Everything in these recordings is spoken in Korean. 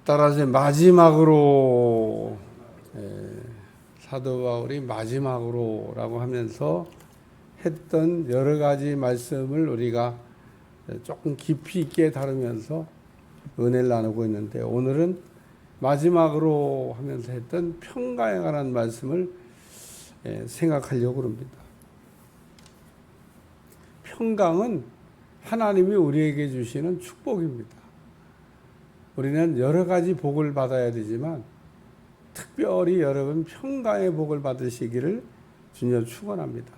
따라서 마지막으로 사도 바울이 마지막으로라고 하면서 했던 여러 가지 말씀을 우리가 조금 깊이 있게 다루면서 은혜를 나누고 있는데, 오늘은 마지막으로 하면서 했던 평강에 관한 말씀을 생각하려고 합니다. 평강은 하나님이 우리에게 주시는 축복입니다. 우리는 여러 가지 복을 받아야 되지만 특별히 여러분 평강의 복을 받으시기를 주님 축원합니다.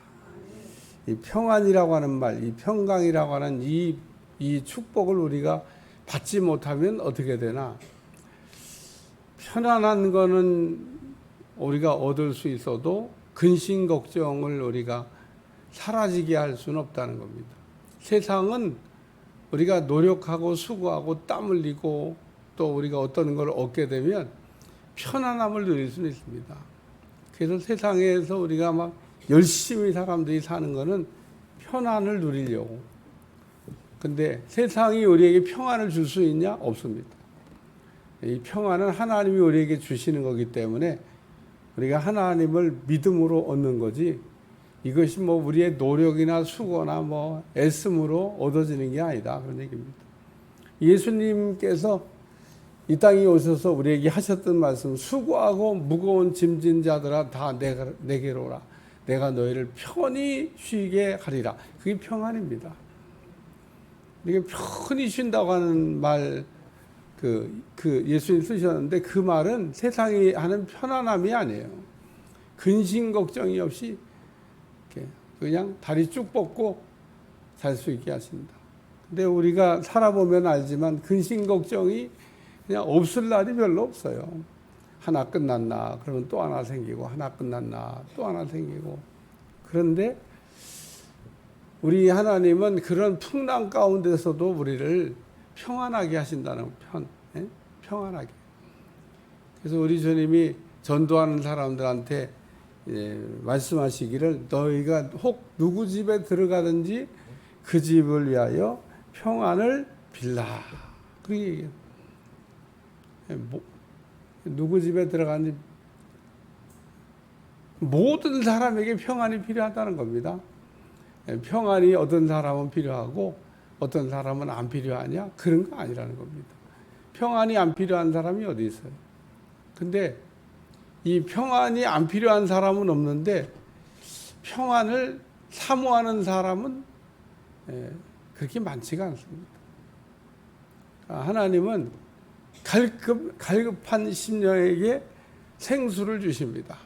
이 평안이라고 하는 말, 이 평강이라고 하는 이 축복을 우리가 받지 못하면 어떻게 되나? 편안한 거는 우리가 얻을 수 있어도 근심 걱정을 우리가 사라지게 할 수는 없다는 겁니다. 세상은 우리가 노력하고 수고하고 땀 흘리고 또 우리가 어떤 걸 얻게 되면 편안함을 누릴 수는 있습니다. 그래서 세상에서 우리가 막 열심히 사람들이 사는 거는 편안을 누리려고. 근데 세상이 우리에게 평안을 줄 수 있냐? 없습니다. 이 평안은 하나님이 우리에게 주시는 거기 때문에 우리가 하나님을 믿음으로 얻는 거지, 이것이 뭐 우리의 노력이나 수고나 뭐 애씀으로 얻어지는 게 아니다, 그런 얘기입니다. 예수님께서 이 땅에 오셔서 우리에게 하셨던 말씀, 수고하고 무거운 짐진 자들아 다 내게로 오라. 내가 너희를 편히 쉬게 하리라. 그게 평안입니다. 이게 편히 쉰다고 하는 말, 예수님 쓰셨는데 그 말은 세상이 하는 편안함이 아니에요. 근심 걱정이 없이 그냥 다리 쭉 뻗고 잘 수 있게 하신다. 근데 우리가 살아보면 알지만 근심 걱정이 그냥 없을 날이 별로 없어요. 하나 끝났나 그러면 또 하나 생기고, 하나 끝났나 또 하나 생기고. 그런데 우리 하나님은 그런 풍랑 가운데서도 우리를 평안하게 하신다는 평안하게. 그래서 우리 주님이 전도하는 사람들한테 말씀하시기를, 너희가 혹 누구 집에 들어가든지 그 집을 위하여 평안을 빌라. 그렇게 얘기해요. 누구 집에 들어가는지 모든 사람에게 평안이 필요하다는 겁니다. 평안이 어떤 사람은 필요하고 어떤 사람은 안 필요하냐? 그런 거 아니라는 겁니다. 평안이 안 필요한 사람이 어디 있어요? 근데 이 평안이 안 필요한 사람은 없는데 평안을 사모하는 사람은 그렇게 많지가 않습니다. 하나님은 갈급한 심령에게 생수를 주십니다.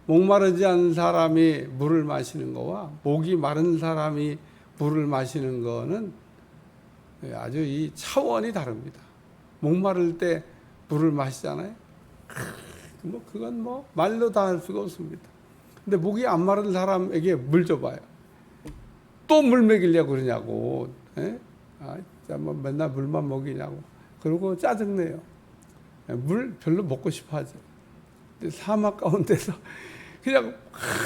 목마르지 않은 사람이 물을 마시는 거와 목이 마른 사람이 물을 마시는 거는 아주 이 차원이 다릅니다. 목마를 때 물을 마시잖아요. 그건 말로 다 할 수가 없습니다. 근데 목이 안 마른 사람에게 물 줘봐요. 또 물 먹이려고 그러냐고. 맨날 물만 먹이냐고. 그러고 짜증내요. 물 별로 먹고 싶어 하죠. 사막 가운데서 그냥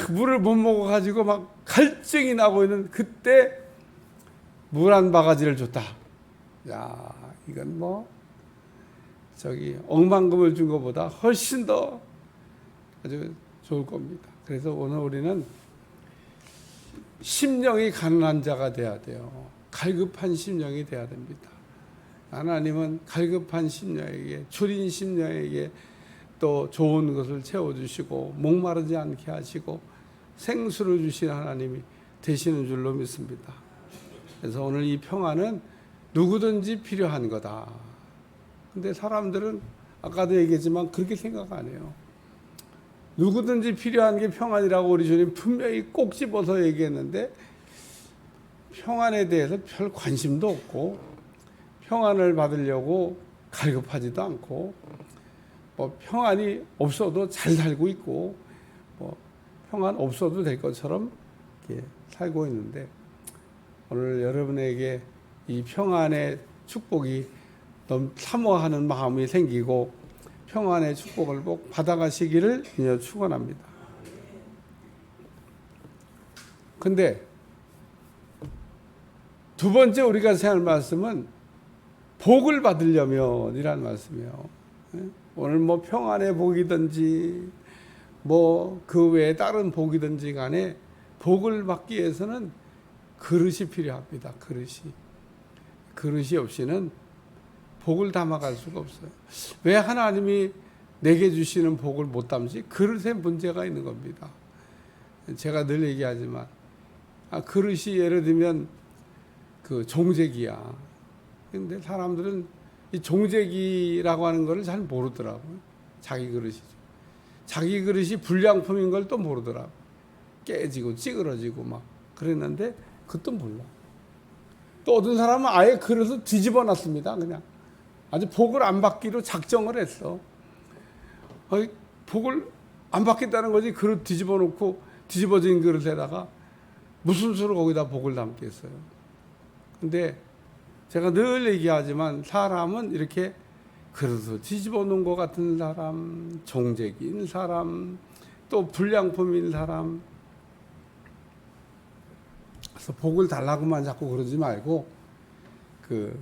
물을 못 먹어가지고 막 갈증이 나고 있는 그때 물 한 바가지를 줬다. 야, 이건 억만금을 준 것보다 훨씬 더 아주 좋을 겁니다. 그래서 오늘 우리는 심령이 가난한 자가 돼야 돼요. 갈급한 심령이 돼야 됩니다. 하나님은 갈급한 심령에게, 줄인 심령에게 또 좋은 것을 채워주시고 목마르지 않게 하시고 생수를 주신 하나님이 되시는 줄로 믿습니다. 그래서 오늘 이 평안은 누구든지 필요한 거다. 근데 사람들은 아까도 얘기했지만 그렇게 생각 안 해요. 누구든지 필요한 게 평안이라고 우리 주님 분명히 꼭 집어서 얘기했는데 평안에 대해서 별 관심도 없고 평안을 받으려고 갈급하지도 않고 평안이 없어도 잘 살고 있고 평안 없어도 될 것처럼 이렇게 살고 있는데, 오늘 여러분에게 이 평안의 축복이 너무 사모하는 마음이 생기고 평안의 축복을 꼭 받아가시기를 축원합니다. 근데 두 번째 우리가 생각할 말씀은 복을 받으려면 이란 말씀이에요. 오늘 뭐 평안의 복이든지 뭐 그 외에 다른 복이든지 간에 복을 받기 위해서는 그릇이 필요합니다. 그릇이 없이는 복을 담아갈 수가 없어요. 왜 하나님이 내게 주시는 복을 못 담지? 그릇에 문제가 있는 겁니다. 제가 늘 얘기하지만 그릇이 예를 들면 그 종재기야. 근데 사람들은 이 종재기라고 하는 거를 잘 모르더라고요. 자기 그릇이죠. 자기 그릇이 불량품인 걸 또 모르더라고요. 깨지고 찌그러지고 막 그랬는데 그것도 몰라. 또 어떤 사람은 아예 그릇을 뒤집어 놨습니다. 그냥 아주 복을 안 받기로 작정을 했어. 복을 안 받겠다는 거지. 그릇 뒤집어 놓고 뒤집어진 그릇에다가 무슨 수로 거기다 복을 담겠어요. 근데 제가 늘 얘기하지만 사람은 이렇게 그릇을 뒤집어 놓은 것 같은 사람, 종재기인 사람, 또 불량품인 사람. 그래서 복을 달라고만 자꾸 그러지 말고 그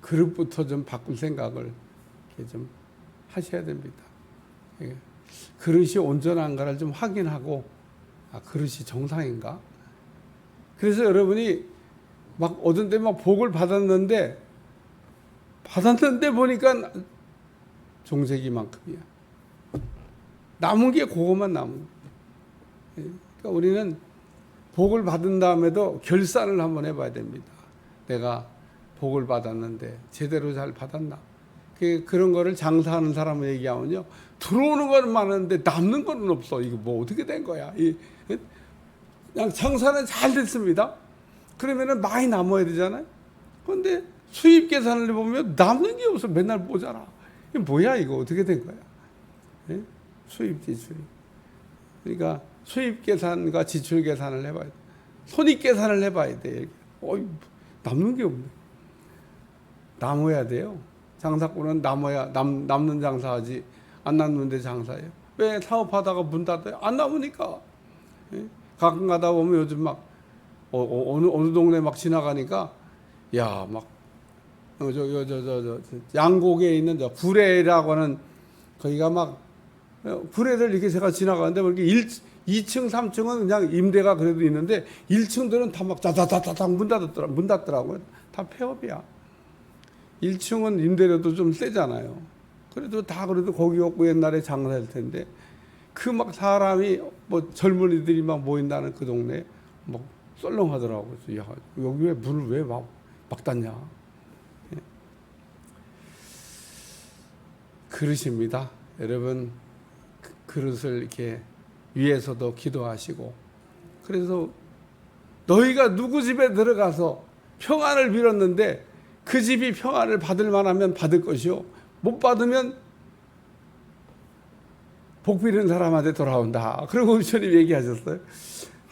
그릇부터 좀 바꿀 생각을 이렇게 좀 하셔야 됩니다. 그릇이 온전한가를 좀 확인하고 그릇이 정상인가? 그래서 여러분이 막 어떤 때 막 복을 받았는데 보니까 종재기만큼이야. 남은 게 그것만 남은 거야. 그러니까 우리는 복을 받은 다음에도 결산을 한번 해봐야 됩니다. 내가 복을 받았는데 제대로 잘 받았나? 그런 거를 장사하는 사람을 얘기하면요, 들어오는 건 많은데 남는 건 없어. 이거 뭐 어떻게 된 거야? 그냥 장사는 잘 됐습니다. 그러면은 많이 남아야 되잖아요. 그런데 수입 계산을 해보면 남는 게 없어. 맨날 모자라. 이게 뭐야 이거 어떻게 된 거야? 예? 수입 지출. 그러니까 수입 계산과 지출 계산을 해봐야 돼. 손익 계산을 해봐야 돼. 남는 게 없네. 남아야 돼요. 장사꾼은 남는 장사하지 안 남는데 장사해요. 왜 사업하다가 문 닫아요? 안 남으니까. 예? 가끔 가다 보면 요즘 막 어느 동네 막 지나가니까 막 양곡에 있는 구례라고 하는 거기가 막 구례를 이렇게 제가 지나가는데 이렇게 2층, 3층은 그냥 임대가 그래도 있는데 1층들은 다 막 다다다다닥 문 닫더라고요. 다 폐업이야. 1층은 임대료도 좀 세잖아요. 그래도 거기 없고 옛날에 장사할 텐데 그 막 사람이 뭐 젊은이들이 막 모인다는 그 동네 막 썰렁하더라고요. 야, 여기 왜 문을 왜 막 닫냐? 예. 그릇입니다. 여러분 그릇을 이렇게 위에서도 기도하시고, 그래서 너희가 누구 집에 들어가서 평안을 빌었는데 그 집이 평안을 받을 만하면 받을 것이요, 못 받으면 복 비는 사람한테 돌아온다. 그러고 주님 얘기하셨어요.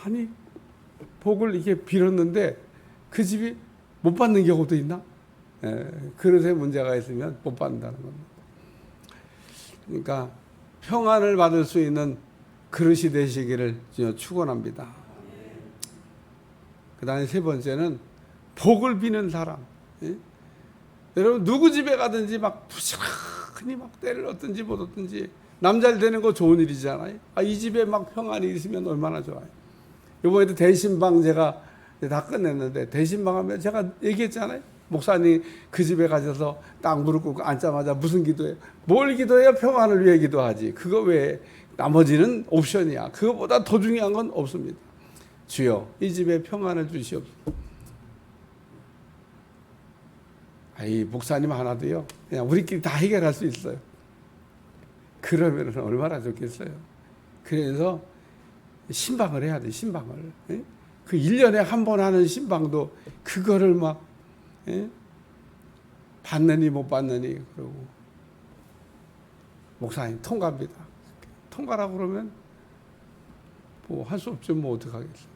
아니 복을 이렇게 빌었는데 그 집이 못 받는 경우도 있나? 그릇에 문제가 있으면 못 받는다는 겁니다. 그러니까 평안을 받을 수 있는 그릇이 되시기를 축원합니다. 그 다음에 세 번째는 복을 비는 사람. 여러분 누구 집에 가든지 막 부지런히 막 때를 얻든지 못 얻든지 남 잘 되는 거 좋은 일이잖아요. 이 집에 막 평안이 있으면 얼마나 좋아요. 이번에도 대신방 제가 다 끝냈는데, 대신방 하면 제가 얘기했잖아요. 목사님 그 집에 가셔서 딱 무릎 꿇고 앉자마자 무슨 기도해요? 뭘 기도해요? 평안을 위해 기도하지. 그거 외에 나머지는 옵션이야. 그거보다 더 중요한 건 없습니다. 주여 이 집에 평안을 주시옵소서. 목사님 하나도요 그냥 우리끼리 다 해결할 수 있어요. 그러면 얼마나 좋겠어요. 그래서 신방을 해야 돼. 신방을. 그 1년에 한 번 하는 신방도 그거를 막 받느니 못 받느니 그러고, 목사님 통과입니다. 통과라고 그러면 뭐 할 수 없죠. 뭐 어떡하겠어요.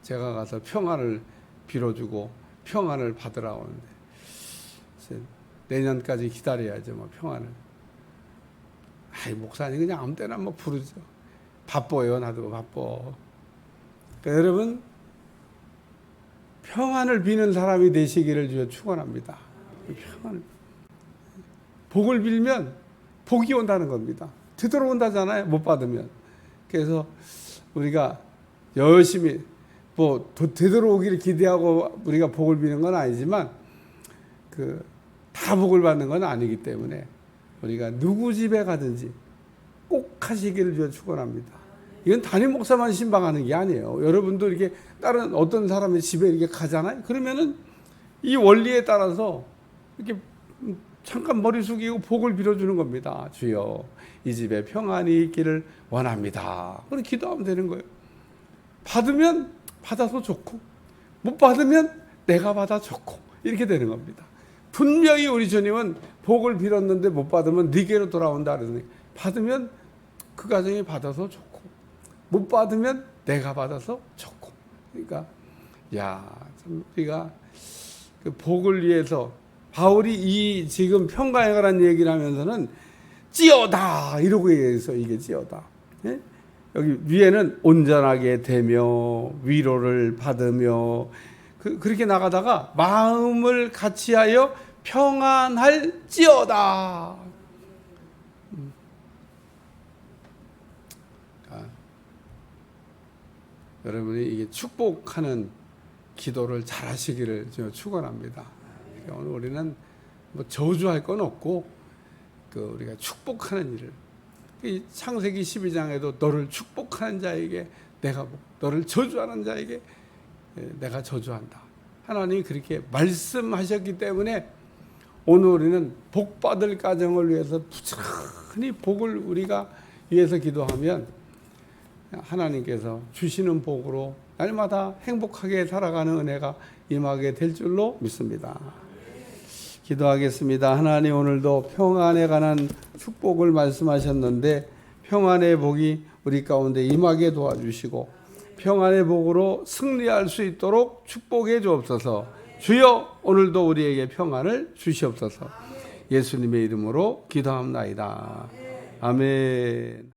제가 가서 평안을 빌어주고 평안을 받으라 오는데 내년까지 기다려야죠. 뭐 평안을. 목사님 그냥 아무 때나 뭐 부르죠. 바빠요. 나도 바빠. 그러니까 여러분 평안을 비는 사람이 되시기를 주여 축원합니다. 평안을. 복을 빌면 복이 온다는 겁니다. 되돌아온다잖아요. 못 받으면. 그래서 우리가 열심히 뭐 되돌아오기를 기대하고 우리가 복을 비는 건 아니지만 다 복을 받는 건 아니기 때문에 우리가 누구 집에 가든지 꼭 하시기를 주여 축원합니다. 이건 담임 목사만 신방하는 게 아니에요. 여러분도 이렇게 다른 어떤 사람의 집에 이렇게 가잖아요. 그러면은 이 원리에 따라서 이렇게 잠깐 머리 숙이고 복을 빌어주는 겁니다. 주여 이 집에 평안이 있기를 원합니다. 그렇게 기도하면 되는 거예요. 받으면 받아서 좋고 못 받으면 내가 받아 좋고 이렇게 되는 겁니다. 분명히 우리 주님은 복을 빌었는데 못 받으면 네게로 돌아온다 그러더니 받으면 그 가정이 받아서 좋고 못 받으면 내가 받아서 좋고. 그러니까 참 우리가 그 복을 위해서 바울이 이 지금 평강에 관한 얘기를 하면서는 찌어다 이러고 얘기해서 이게 찌어다. 예? 여기 위에는 온전하게 되며 위로를 받으며 그렇게 나가다가 마음을 같이하여 평안할지어다. 여러분이 이게 축복하는 기도를 잘 하시기를 축원합니다. 오늘 우리는 뭐 저주할 건 없고 우리가 축복하는 일을, 이 창세기 12장에도 너를 축복하는 자에게 내가 복, 너를 저주하는 자에게 내가 저주한다. 하나님이 그렇게 말씀하셨기 때문에 오늘 우리는 복 받을 가정을 위해서 부지런히 복을 우리가 위해서 기도하면 하나님께서 주시는 복으로 날마다 행복하게 살아가는 은혜가 임하게 될 줄로 믿습니다. 기도하겠습니다. 하나님, 오늘도 평안에 관한 축복을 말씀하셨는데 평안의 복이 우리 가운데 임하게 도와주시고 평안의 복으로 승리할 수 있도록 축복해 주옵소서. 주여, 오늘도 우리에게 평안을 주시옵소서. 예수님의 이름으로 기도합나이다. 아멘.